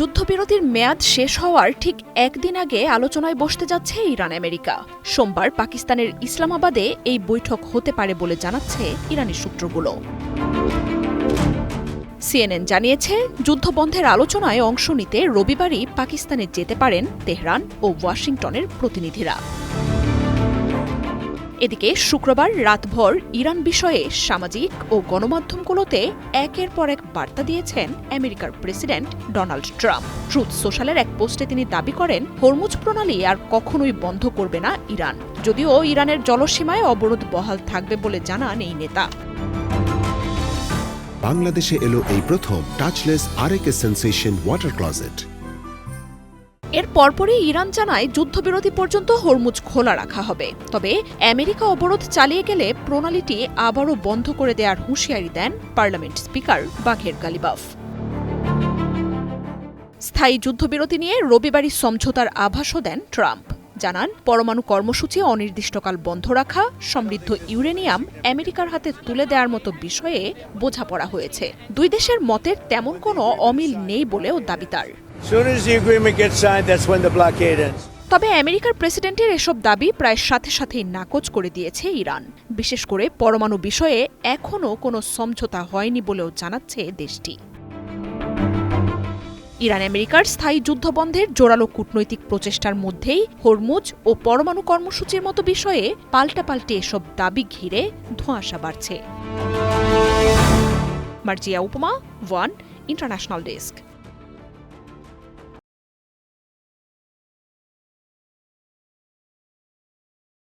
যুদ্ধবিরতির মেয়াদ শেষ হওয়ার ঠিক একদিন আগে আলোচনায় বসতে যাচ্ছে ইরান আমেরিকা। সোমবার পাকিস্তানের ইসলামাবাদে এই বৈঠক হতে পারে বলে জানাচ্ছে ইরানি সূত্রগুলো। সিএনএন জানিয়েছে, যুদ্ধবন্ধের আলোচনায় অংশ নিতে রবিবারই পাকিস্তানে যেতে পারেন তেহরান ও ওয়াশিংটনের প্রতিনিধিরা। এদিকে শুক্রবার রাতভর ইরান বিষয়ে সামাজিক ও গণমাধ্যমগুলোতে একের পর এক বার্তা দিয়েছেন আমেরিকার প্রেসিডেন্ট ডোনাল্ড ট্রাম্প। ট্রুথ সোশ্যালের এক পোস্টে তিনি দাবি করেন, হরমুজ প্রণালী আর কখনোই বন্ধ করবে না ইরান, যদিও ইরানের জলসীমায় অবরোধ বহাল থাকবে বলে জানান এই নেতা। বাংলাদেশে এলো এই প্রথম টাচলেস আরএকে সেন্সেশন ওয়াটার ক্লোজেট। এর পরপরই ইরান জানায়, যুদ্ধবিরতি পর্যন্ত হরমুজ খোলা রাখা হবে, তবে আমেরিকা অবরোধ চালিয়ে গেলে প্রণালীটি আবারও বন্ধ করে দেওয়ার হুঁশিয়ারি দেন পার্লামেন্ট স্পিকার বাঘের গালিবাফ। স্থায়ী যুদ্ধবিরতি নিয়ে রবিবারই সমঝোতার আভাসও দেন ট্রাম্প। জানান, পরমাণু কর্মসূচি অনির্দিষ্টকাল বন্ধ রাখা, সমৃদ্ধ ইউরেনিয়াম আমেরিকার হাতে তুলে দেওয়ার মতো বিষয়ে বোঝাপড়া হয়েছে। দুই দেশের মতের তেমন কোনো অমিল নেই বলেও দাবি তার। তবে আমেরিকার প্রেসিডেন্টের এসব দাবি প্রায় সাথে সাথেই নাকচ করে দিয়েছে ইরান। বিশেষ করে পরমাণু বিষয়ে এখনও কোনো সমঝোতা হয়নি বলেও জানাচ্ছে দেশটি। ইরান আমেরিকার স্থায়ী যুদ্ধবন্ধের জোরালো কূটনৈতিক প্রচেষ্টার মধ্যেই হরমুজ ও পরমাণু কর্মসূচির মতো বিষয়ে পাল্টাপাল্টি এসব দাবি ঘিরে ধোঁয়াশা বাড়ছে। মার্জিয়া উপমা, ওয়ান ইন্টারন্যাশনাল ডেস্ক।